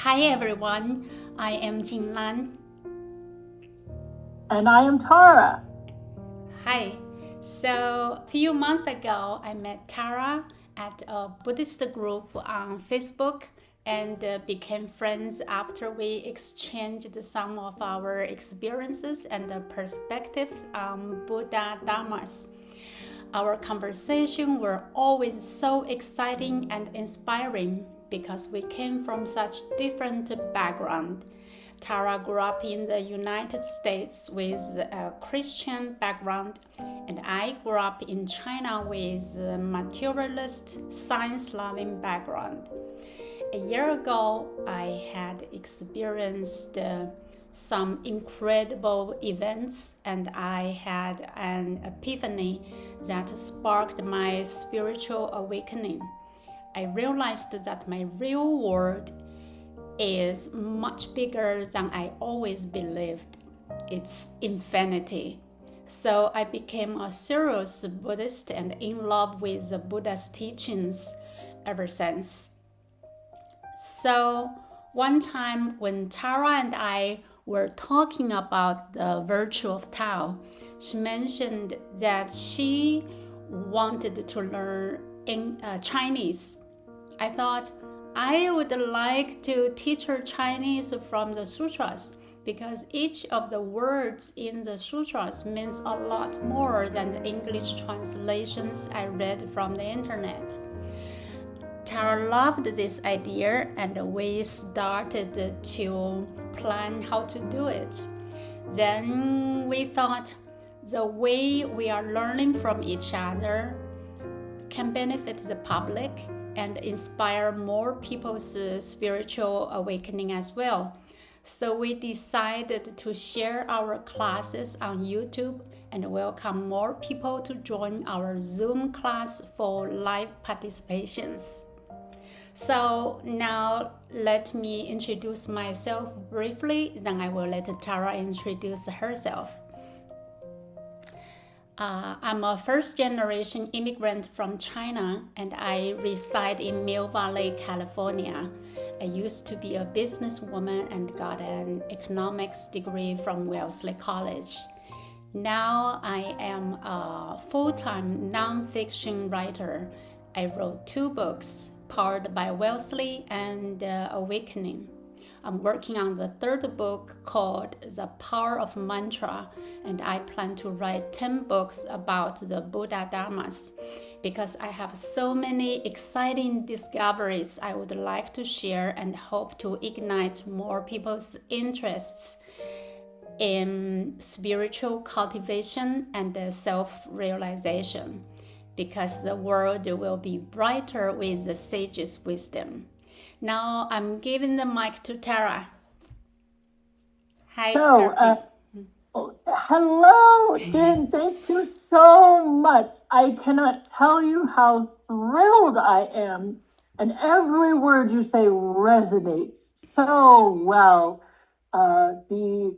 Hi everyone, I am Jin Lan. And I am Tara. Hi. So, a few months ago, I met Tara at a Buddhist group on Facebook and became friends after we exchanged some of our experiences and perspectives on Buddha Dharmas. Our conversations were always so exciting and inspiring because we came from such different backgrounds. Tara grew up in the United States with a Christian background, and I grew up in China with a materialist, science-loving background. A year ago, I had experienced some incredible events, and I had an epiphany that sparked my spiritual awakening. I realized that my real world is much bigger than I always believed. It's infinity. So I became a serious Buddhist and in love with the Buddha's teachings ever since. So one time when Tara and I were talking about the virtue of Tao, she mentioned that she wanted to learn in Chinese. I thought I would like to teach her Chinese from the sutras because each of the words in the sutras means a lot more than the English translations I read from the internet. Tara loved this idea and we started to plan how to do it. Then we thought the way we are learning from each other can benefit the public and inspire more people's spiritual awakening as well. So we decided to share our classes on YouTube and welcome more people to join our Zoom class for live participations. So now let me introduce myself briefly, then I will let Tara introduce herself. I'm a first-generation immigrant from China, and I reside in Mill Valley, California. I used to be a businesswoman and got an economics degree from Wellesley College. Now I am a full-time nonfiction writer. I wrote 2 books, Powered by Wellesley and Awakening. I'm working on the 3rd book called The Power of Mantra, and I plan to write 10 books about the Buddha Dharmas because I have so many exciting discoveries I would like to share and hope to ignite more people's interests in spiritual cultivation and self-realization because the world will be brighter with the sage's wisdom. Now I'm giving the mic to Tara. Hi, Tara, please. Hello, Jin. Thank you so much. I cannot tell you how thrilled I am. And every word you say resonates so well. The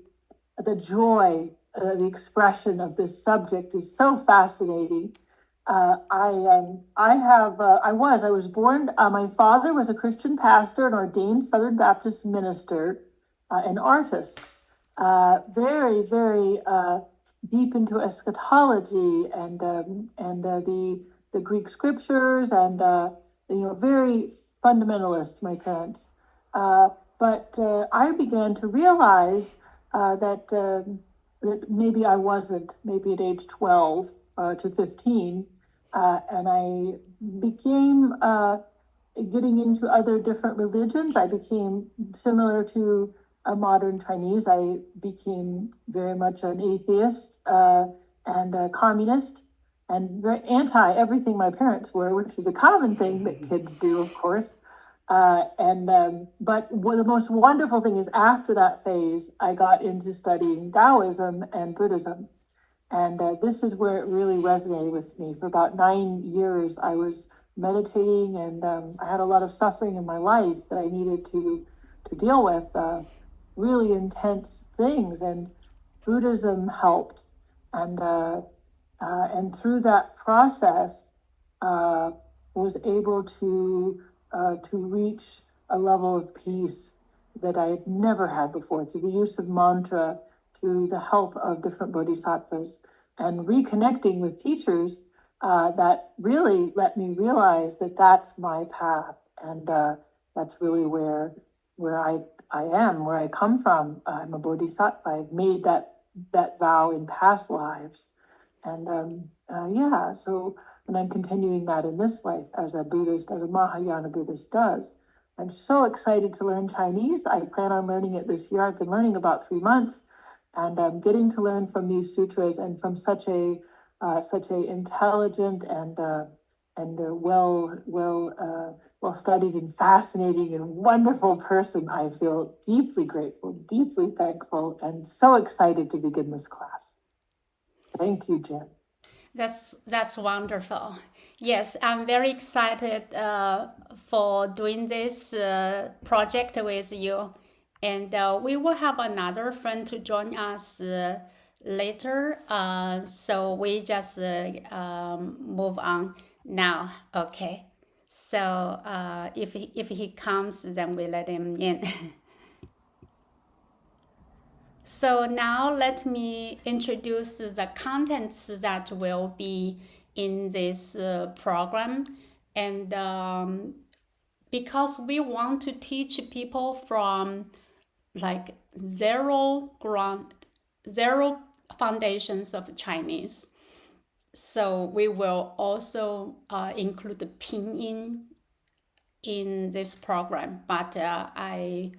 joy, the expression of this subject is so fascinating. I was born, my father was a Christian pastor, an ordained Southern Baptist minister, an artist, very, very deep into eschatology and the Greek scriptures and, very fundamentalist, my parents. But I began to realize that maybe I wasn't, maybe at age 12 to 15, and I became getting into other different religions. I became similar to a modern Chinese. I became very much an atheist and a communist and very anti everything my parents were, which is a common thing that kids do, of course. But the most wonderful thing is after that phase, I got into studying Taoism and Buddhism. And this is where it really resonated with me. For about 9 years, I was meditating, and I had a lot of suffering in my life that I needed to deal with, really intense things. And Buddhism helped, and through that process, was able to reach a level of peace that I had never had before, through the use of mantra, through the help of different bodhisattvas, and reconnecting with teachers that really let me realize that that's my path, and that's really where I am, where I come from. I'm a bodhisattva. I've made that vow in past lives, and yeah. So, and I'm continuing that in this life as a Buddhist, as a Mahayana Buddhist does. I'm so excited to learn Chinese. I plan on learning it this year. I've been learning about 3 months, and I'm getting to learn from these sutras and from such a intelligent and well studied and fascinating and wonderful person. I feel deeply grateful, deeply thankful, and so excited to begin this class. Thank you, Jen. That's wonderful. Yes, I'm very excited for doing this project with you, and we will have another friend to join us later. So we just move on now. Okay. So if he comes, then we let him in. So now let me introduce the contents that will be in this program. And because we want to teach people from like zero foundations of Chinese. So we will also include the pinyin in this program, but I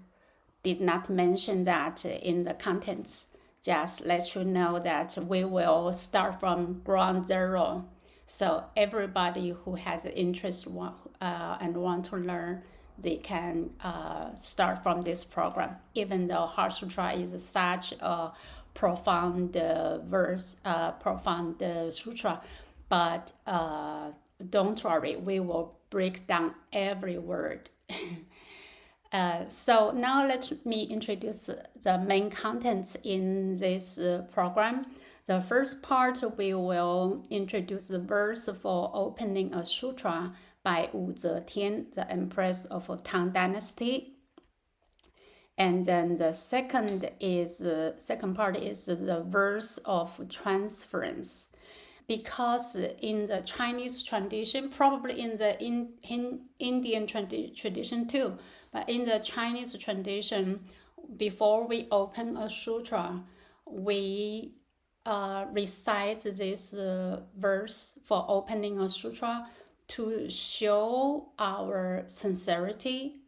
did not mention that in the contents. Just let you know that we will start from ground zero. So everybody who has an interest and want to learn, they can start from this program. Even though Heart Sutra is such a profound profound sutra, but don't worry, we will break down every word. So now let me introduce the main contents in this program. The first part, we will introduce the verse for opening a sutra by Wu Zetian, the Empress of Tang Dynasty. And then the second part is the verse of transference. Because in the Chinese tradition, probably in the Indian tradition too, but in the Chinese tradition, before we open a sutra, we recite this verse for opening a sutra to show our sincerity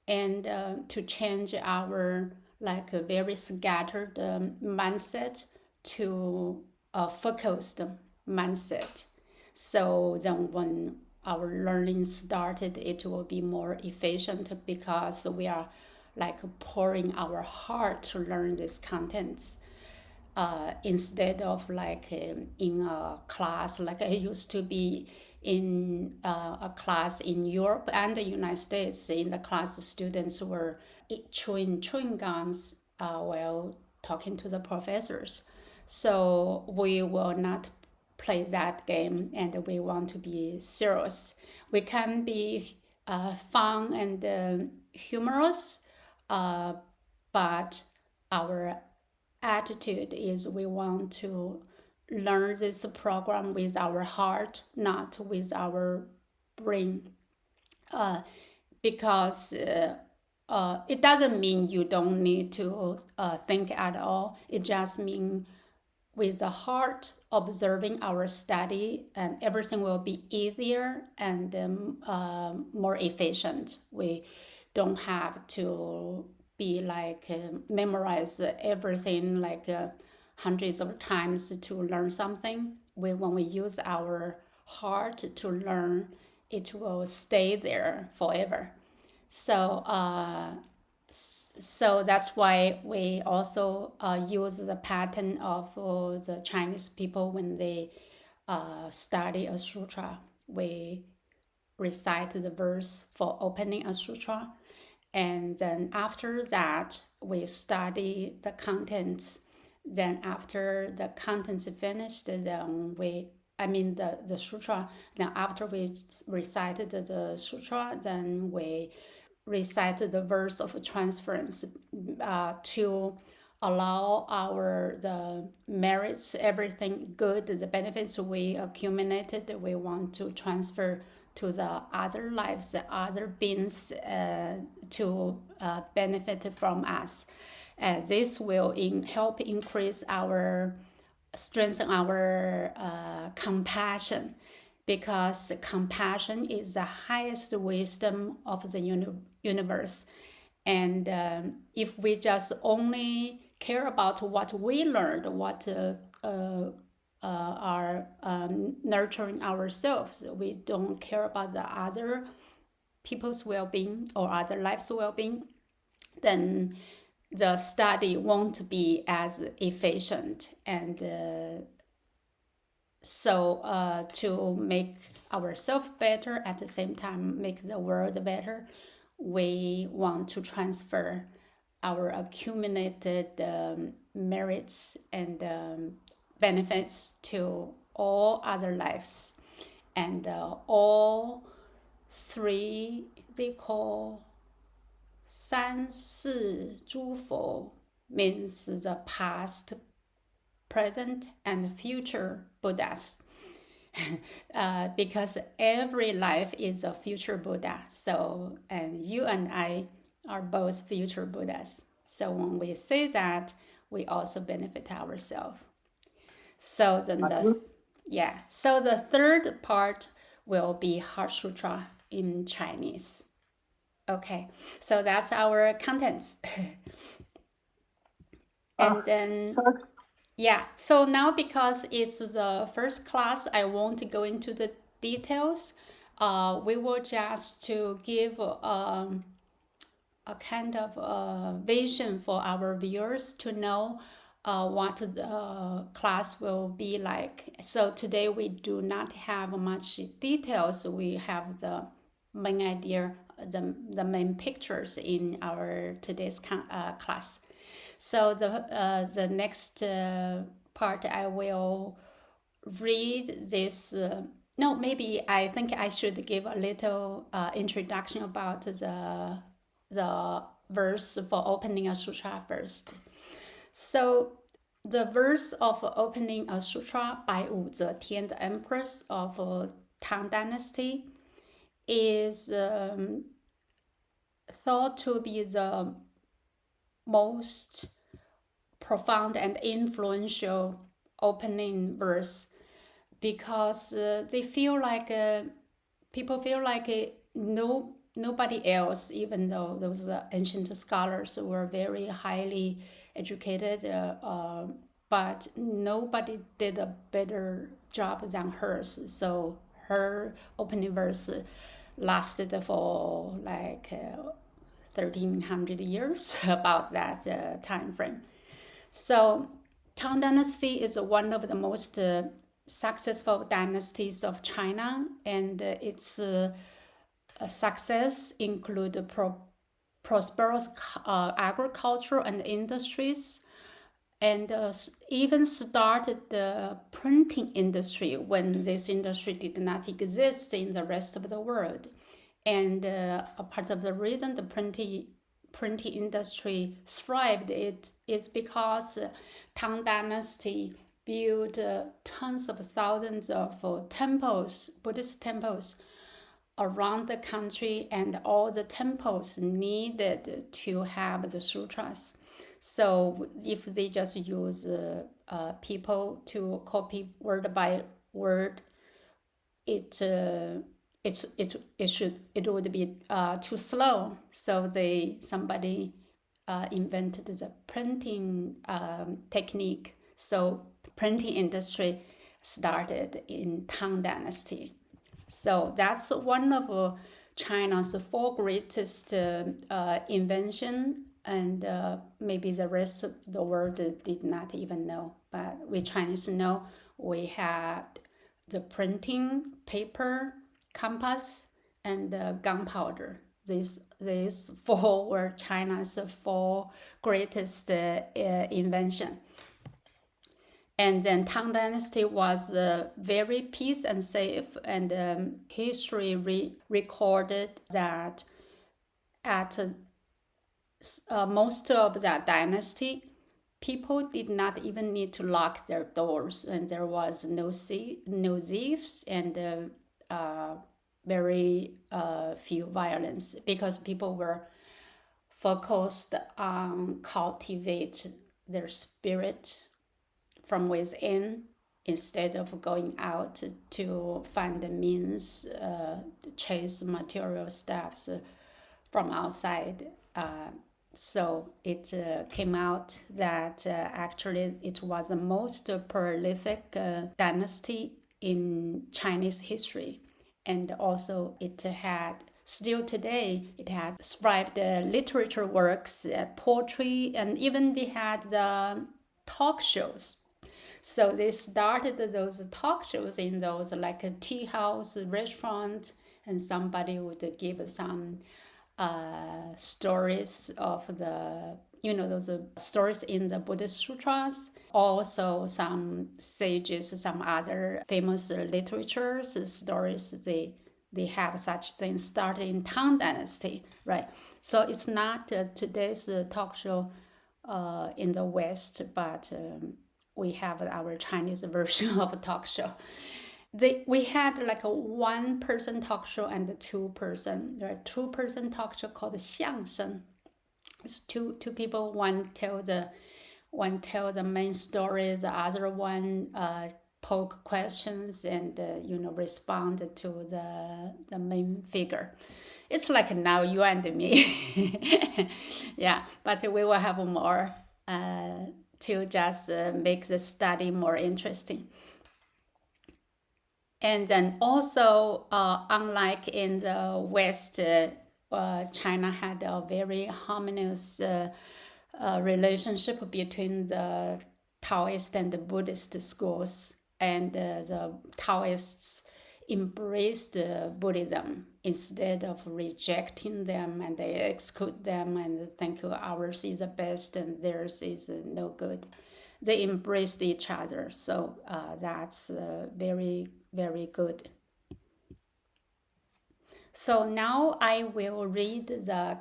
and to change our like a very scattered mindset to a focused mindset. So then when our learning started, it will be more efficient because we are like pouring our heart to learn these contents. Instead of like in a class, like I used to be in a class in Europe and the United States. In the class, students were chewing gums while talking to the professors. So we will not play that game, and we want to be serious. We can be fun and humorous, but our attitude is we want to learn this program with our heart, not with our brain. Because it doesn't mean you don't need to think at all. It just means with the heart observing our study, and everything will be easier and more efficient. We don't have to be like memorize everything like hundreds of times to learn something. When we use our heart to learn, it will stay there forever. So so that's why we also use the pattern of the Chinese people when they study a sutra. We recite the verse for opening a sutra, and then after that we study the contents. Then after the contents finished, then the sutra, then after we recited the sutra, then we recite the verse of transference to allow the merits, everything good, the benefits we accumulated, we want to transfer to the other lives, the other beings to benefit from us. This will help increase strengthen our compassion, because compassion is the highest wisdom of the universe. And if we just only care about what we learned, what are nurturing ourselves, we don't care about the other people's well-being or other lives' well-being, then the study won't be as efficient. And so to make ourselves better, at the same time make the world better, we want to transfer our accumulated merits and benefits to all other lives. And all three, they call 三世诸佛, means the past, present, and future Buddhas. Because every life is a future Buddha. So, and you and I are both future Buddhas. So when we say that, we also benefit ourselves. So then so the third part will be Heart Sutra in Chinese. Okay, so that's our contents. And then so now, because it's the first class, I won't go into the details. We will just to give a kind of vision for our viewers to know what the class will be like. So today we do not have much details. We have the main idea, the main pictures in our today's class. So the next part, I will read this. No, maybe I think I should give a little introduction about the verse for opening a sutra first. So the verse of opening a sutra by Wu Zetian, the empress of Tang Dynasty, is thought to be the most profound and influential opening verse, because they feel like people feel like nobody else, even though those ancient scholars were very highly educated, but nobody did a better job than hers. So her opening verse lasted for like 1300 years, about that time frame. So Tang Dynasty is one of the most successful dynasties of China, and its success include prosperous agriculture and industries, and even started the printing industry when this industry did not exist in the rest of the world. And a part of the reason the printing industry thrived is because Tang Dynasty built tons of thousands of temples, Buddhist temples, around the country, and all the temples needed to have the sutras. So if they just use people to copy word by word, it would be too slow. So somebody invented the printing technique. So printing industry started in Tang Dynasty. So that's one of China's four greatest invention, and maybe the rest of the world did not even know. But we Chinese know. We had the printing, paper, compass, and gunpowder. These four were China's four greatest invention. And then Tang Dynasty was very peace and safe, and history recorded that at most of that dynasty, people did not even need to lock their doors, and there was no thieves and very few violence, because people were focused on cultivate their spirit from within instead of going out to find the means to chase material stuffs from outside. So it came out that actually it was the most prolific dynasty in Chinese history. And also it had, still today, it had thrived literature works, poetry, and even they had the talk shows. So they started those talk shows in those like a tea house, restaurant, and somebody would give some stories of the, those stories in the Buddhist sutras. Also some sages, some other famous literatures, stories, they have such things started in Tang Dynasty, right? So it's not today's talk show in the West, but we have our Chinese version of a talk show. We had like a one-person talk show and a two-person. There are two-person talk show called 相声. It's two people. One tell the main story. The other one poke questions and respond to the main figure. It's like now you and me. Yeah, but we will have more to just make the study more interesting. And then also, unlike in the West, China had a very harmonious relationship between the Taoist and the Buddhist schools. And the Taoists embraced Buddhism instead of rejecting them, and they exclude them and think ours is the best and theirs is no good. They embraced each other, so that's very, very good. So now I will read the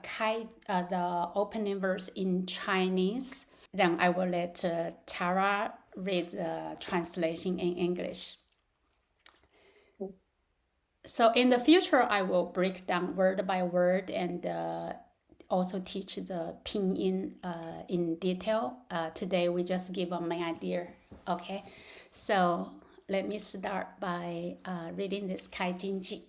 opening verse in Chinese. Then I will let Tara read the translation in English. So in the future, I will break down word by word and also teach the pinyin in detail. Today, we just give a main idea, okay? So let me start by reading this Kai Jin Ji.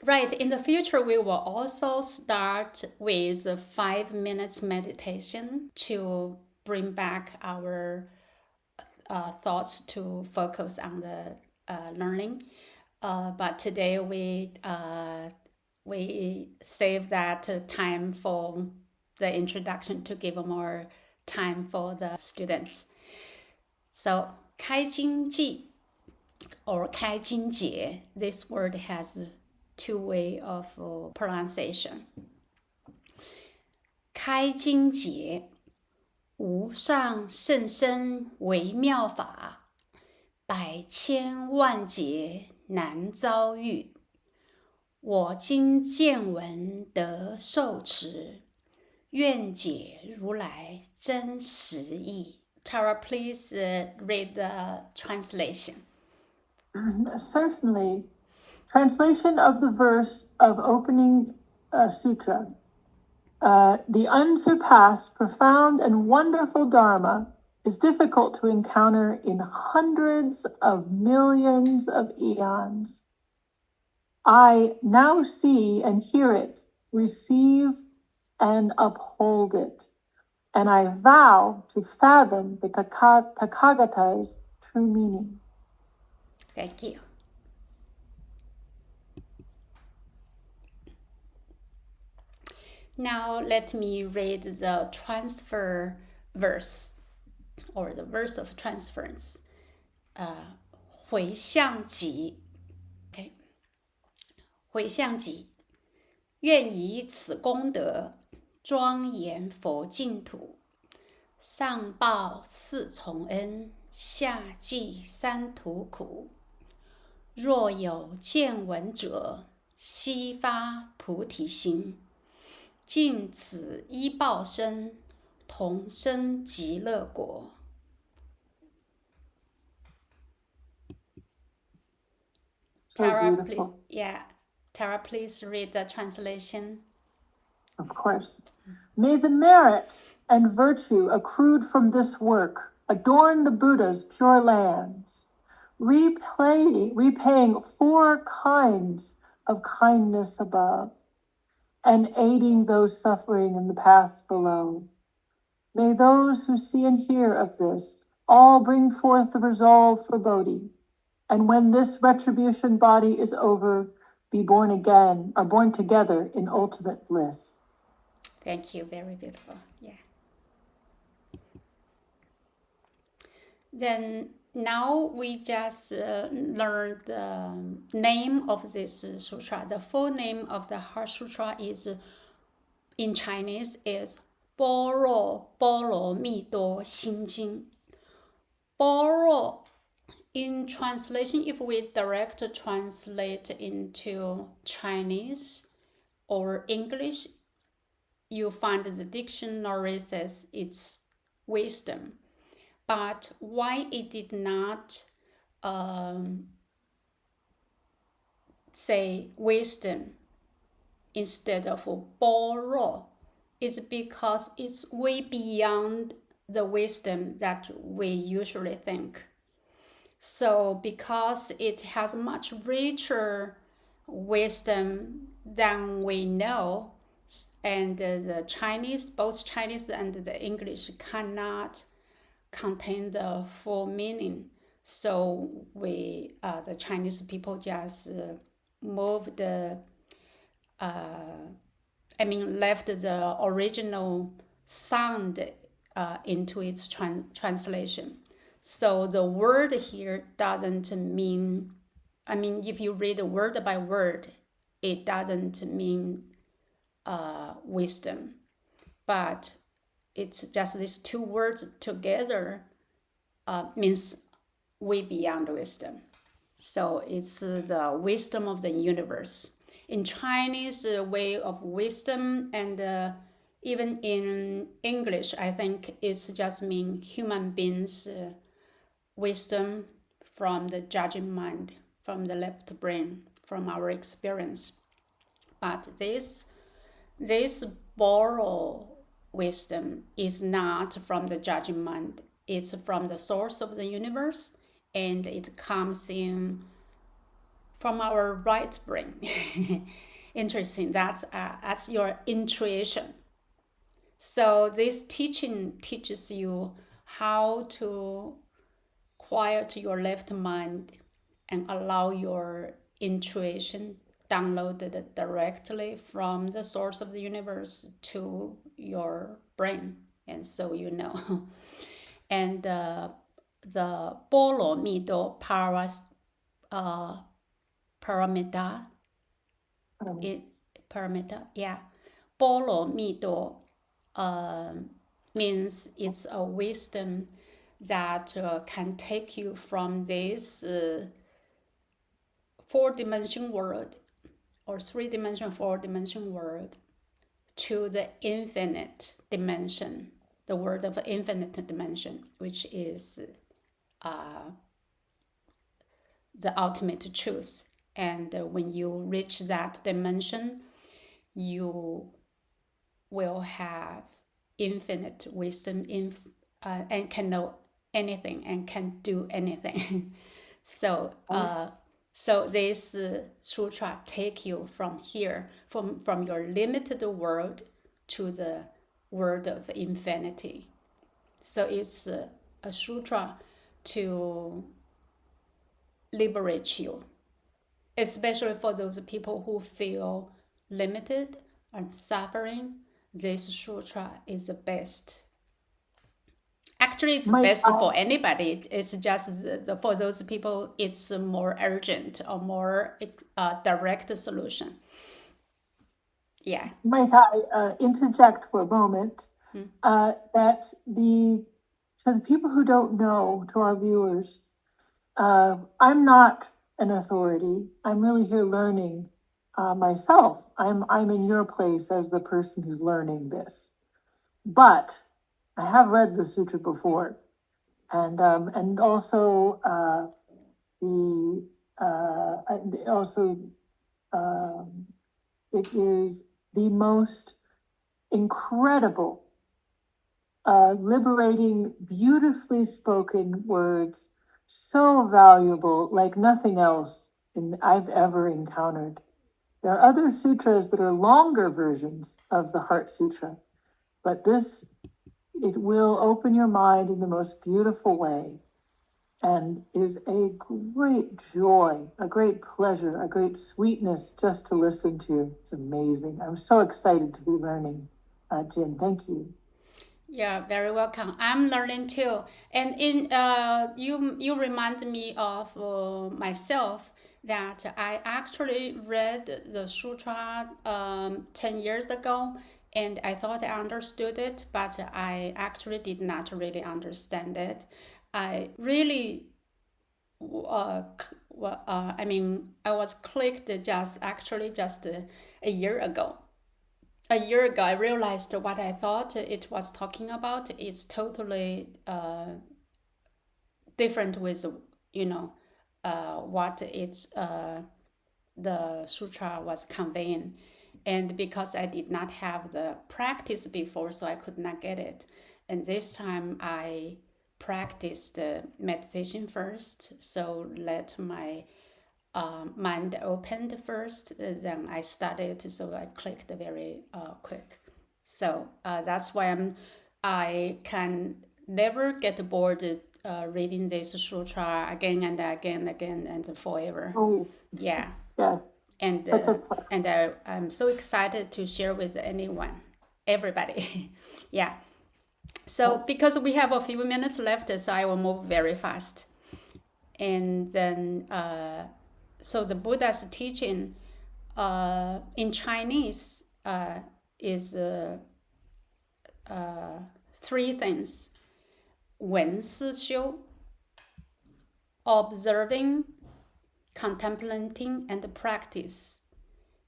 Right, in the future, we will also start with 5 minutes meditation to bring back our thoughts to focus on the learning. But today we save that time for the introduction to give more time for the students. So 开经记 or 开经节, this word has two ways of pronunciation. 开经节, 无上甚深微妙法，百千万劫难遭遇。我今见闻得受持，愿解如来真实义。Tara, please read the translation. Certainly. Translation of the verse of opening sutra. The unsurpassed, profound, and wonderful Dharma is difficult to encounter in hundreds of millions of eons. I now see and hear it, receive and uphold it, and I vow to fathom the Tathagata's true meaning. Thank you. Now let me read the transfer verse, or the verse of transference. 回向集 Okay. 回向集 愿以此功德庄严佛净土，上报四重恩，下济三途苦。若有见闻者，悉发菩提心，尽此一报身，同生极乐国。So Tara, please, beautiful. Tara, please read the translation. Of course. May the merit and virtue accrued from this work adorn the Buddha's pure lands, repaying 4 kinds of kindness above, and aiding those suffering in the paths below. May those who see and hear of this all bring forth the resolve for Bodhi, and when this retribution body is over, be born again, or born together in ultimate bliss. Thank you. Very beautiful. Yeah. Then now we just learned the name of this sutra. The full name of the Heart Sutra is, in Chinese, is 般若波罗蜜多心经. 般若, in translation, if we direct translate into Chinese or English, you find the dictionary says it's wisdom. But why it did not say wisdom instead of 般若is because it's way beyond the wisdom that we usually think. So because it has much richer wisdom than we know, and the Chinese, both Chinese and the English cannot contain the full meaning. So we, the Chinese people just moved left the original sound into its translation. So the word here doesn't mean, if you read word by word, it doesn't mean wisdom, but it's just these 2 words together means way beyond wisdom. So it's the wisdom of the universe. In Chinese, the way of wisdom, and even in English, I think it's just mean human beings' wisdom from the judging mind, from the left brain, from our experience. But this borrowed wisdom is not from the judging mind. It's from the source of the universe, and it comes in from our right brain. Interesting. That's your intuition. So this teaching teaches you how to quiet your left mind and allow your intuition downloaded directly from the source of the universe to your brain, and so you know. And the 波罗蜜多 paramita, yeah. 波罗蜜多 means it's a wisdom that can take you from this 4-dimension world or 3-dimension, 4-dimension world to the infinite dimension, the world of infinite dimension, which is the ultimate truth. And when you reach that dimension, you will have infinite wisdom and can know anything and can do anything. So this sutra take you from here, from your limited world to the world of infinity. So it's a sutra to liberate you, especially for those people who feel limited and suffering. This sutra is the best. Actually, it's best for anybody. It's just for those people, it's a more urgent or more direct solution. Yeah. Might I interject for a moment that to the people who don't know, to our viewers, I'm not an authority. I'm really here learning myself. I'm in your place as the person who's learning this. But I have read the sutra before, and also the also it is the most incredible, liberating, beautifully spoken words, so valuable, like nothing else I've ever encountered. There are other sutras that are longer versions of the Heart Sutra, but this, it will open your mind in the most beautiful way and is a great joy, a great pleasure, a great sweetness just to listen to. It's amazing. I'm so excited to be learning. Jin, thank you. Yeah, very welcome. I'm learning too. And in you remind me of myself that I actually read the sutra 10 years ago, and I thought I understood it, but I actually did not really understand it. I really I mean, I was clicked just a year ago. A year ago, I realized what I thought it was talking about is totally different with, you know, what the sutra was conveying. And because I did not have the practice before, so I could not get it. And this time I practiced meditation first, so let my mind opened first, then I started, so I clicked very quick. So that's why I can never get bored reading this sutra again and again, and forever. Oh, Yeah, yeah, and such a pleasure. I'm so excited to share with everybody. Yeah. So Yes. because we have a few minutes left, so I will move very fast. And then, so the Buddha's teaching in Chinese is three things: 闻思修, observing, contemplating, and practice.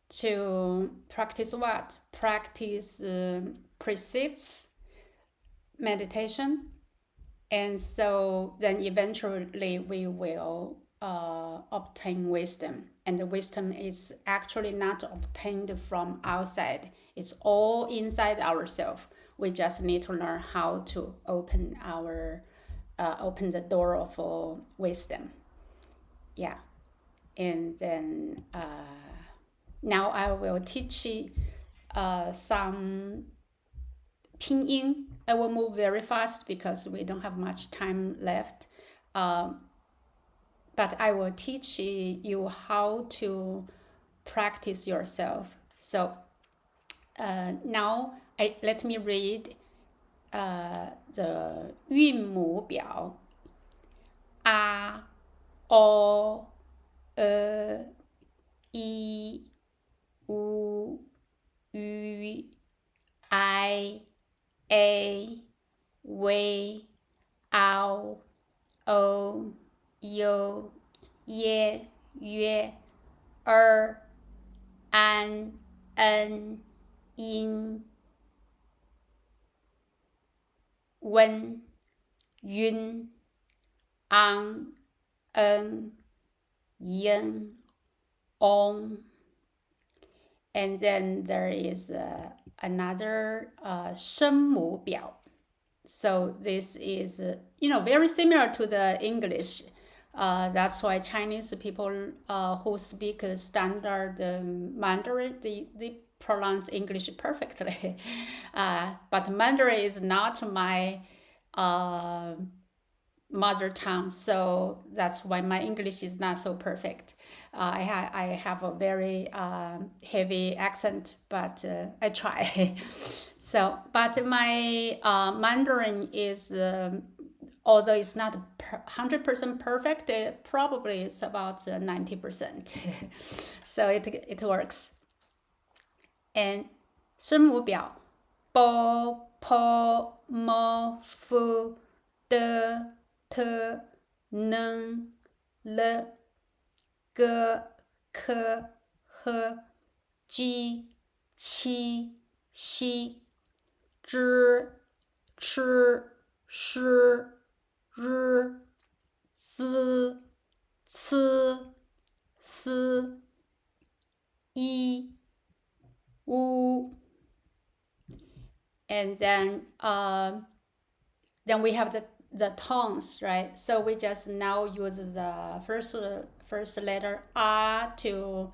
To practice what? Practice precepts, meditation, and so then eventually we will obtain wisdom. And the wisdom is actually not obtained from outside, it's all inside ourselves. We just need to learn how to open the door of wisdom. Yeah. And then now I will teach some pinyin. I will move very fast because we don't have much time left. But I will teach you how to practice yourself. So now let me read the 韵母表 a o i u ü I a w ao o u ye yue an in wen yun an yin on. And then there is another 声母表. So this is, very similar to the English. That's why Chinese people who speak standard Mandarin, they pronounce English perfectly. But Mandarin is not my mother tongue, so that's why my English is not so perfect. I have a very heavy accent, but I try. So, but my Mandarin is, although it's not 100% perfect, it probably is about 90%. So it works. And 声母表 bo po mo fu de t n l g k h ji, qi, xi, zhi, chi, shi, ri, zi, ci, si, yi, wu. And then we have the tones, right? So we just now use the first letter ah to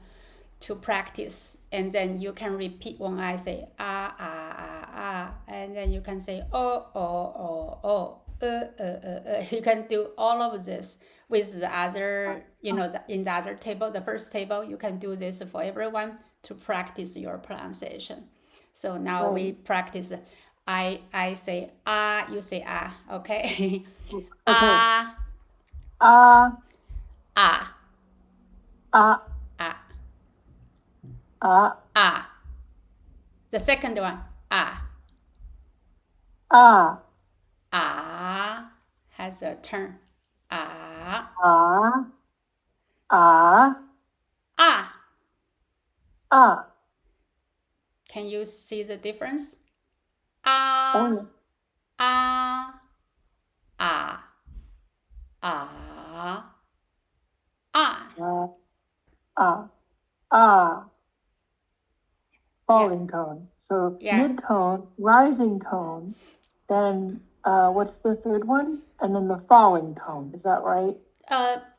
practice, and then you can repeat when I say ah ah ah ah, and then you can say oh oh oh oh You can do all of this with the other, in the other table, the first table. You can do this for everyone to practice your pronunciation. So now we practice. I say ah, you say ah, okay? Ah, ah, ah, ah, ah, ah, ah. The second one, ah. ah, Ah has a turn. Ah, ah, ah, ah. ah. Can you see the difference? Ah, Oh, ah, ah, ah, ah. ah, ah. Falling tone. So mid-tone, rising tone, then what's the third one? And then the falling tone. Is that right?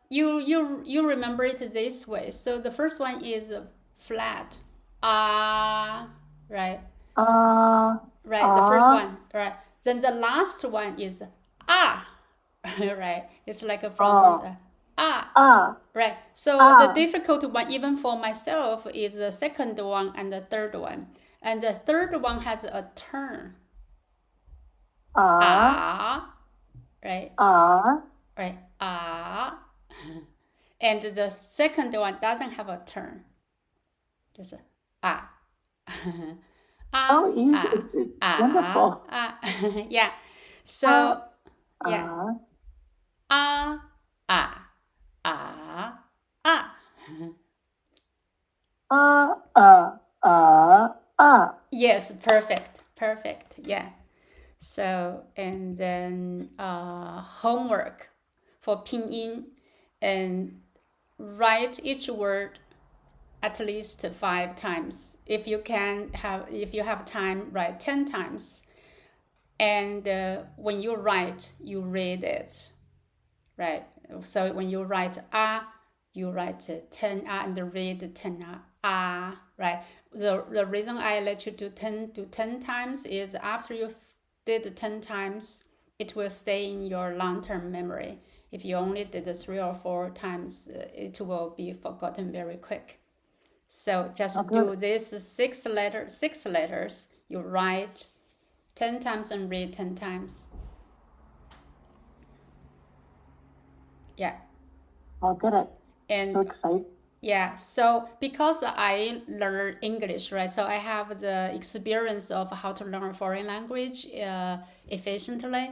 You remember it this way. So the first one is flat. Ah, right. Right. The first one, right. Then the last one is ah, right. It's like from the right. So the difficult one, even for myself, is the second one and the third one. And the third one has a turn. Right. Right. And the second one doesn't have a turn. Just easy. It's wonderful. Yeah. So yeah. Yes, perfect. Yeah. So, and then homework for pinyin, and write each word at least 5 times. If you have time, write 10 times. And when you write, you read it, right? So when you write you write 10 and read 10 right? The reason I let you do 10 times is after you did 10 times, it will stay in your long-term memory. If you only did 3 or 4 times, it will be forgotten very quick. So just do this 6 letters. You write 10 times and read 10 times. Yeah. I'll get it. And so excited. Yeah, so because I learn English, right? So I have the experience of how to learn a foreign language efficiently.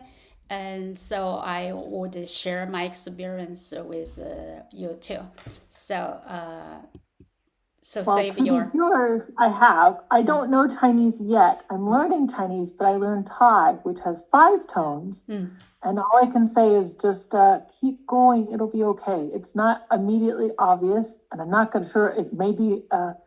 And so I would share my experience with you too. So save your... viewers, I don't know Chinese yet. I'm learning Chinese, but I learned Thai, which has 5 tones. And all I can say is just keep going. It'll be okay. It's not immediately obvious, and I'm not sure it may be that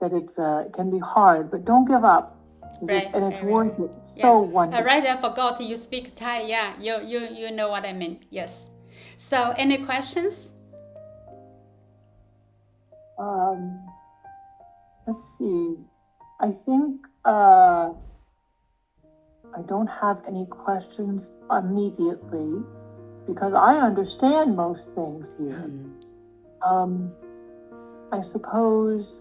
it can be hard, but don't give up. It's worth it. So wonderful. Right, I forgot you speak Thai. Yeah, you know what I mean. Yes. So any questions? Let's see. I think I don't have any questions immediately because I understand most things here. I suppose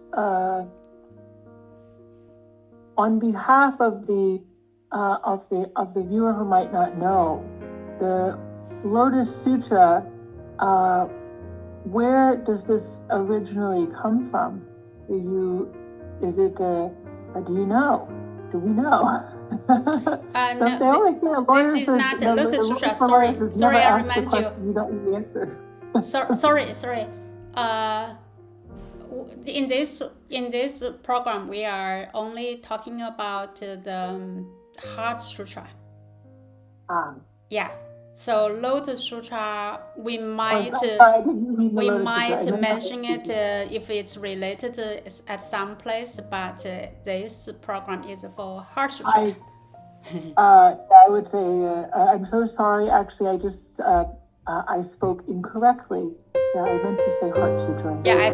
on behalf of the viewer who might not know, the Lotus Sutra, where does this originally come from? Do you know? Do we know? No, this is not Lotus Sutra. Sorry, I remind you. You don't need the answer. Sorry. in this program, we are only talking about the Heart Sutra. Yeah. So Lotus Sutra, we might mention it if it's related at some place, but this program is for Heart Sutra. I would say I'm so sorry. Actually, I spoke incorrectly. Yeah, I meant to say Heart Sutra. Yeah.